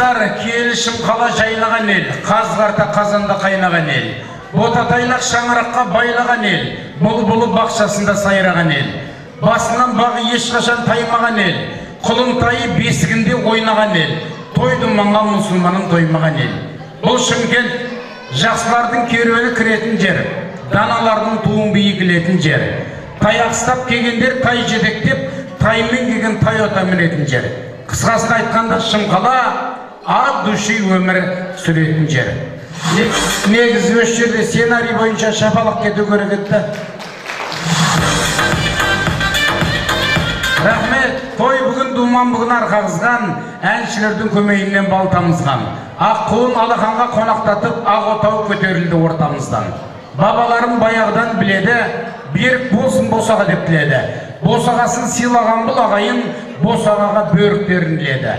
Қаздар келішім қала жайлаған ел, қазғарта қазанда қайнаған ел. Ботатайлақ шаңыраққа байлаған ел, бұлбұлы бақшасында сайраған ел. Басынан бағы ешқашан таймаған ел, құлынтайы бесігінде ойнаған ел. Тойды маңға мұсылманым тоймаған ел. Бұл Шымкент жақсылардың керуені кіретін жер, даналардың туын биігілетін жер. Таяқстап кегендер тай жетектеп, таймен кеген тай ота мінетін жер. Қысқасын айтқанда Шымқала ат души өмір сүретін жер. Негізі өш жерде сценарий бойынша шапалық кету керек етті. Рахмет, той бүгін думан бүгін арқағызған, әншілердің көмейінен бал тамызған. Аққуын Алақанға қонақтатып, ақ отау көтерілді ортамыздан. Бабаларым баяғыдан біледі, берік болсын босаға деп тіледі. Босағасын сыйлаған бұл ағайын, босағаға бөріктерін біледі.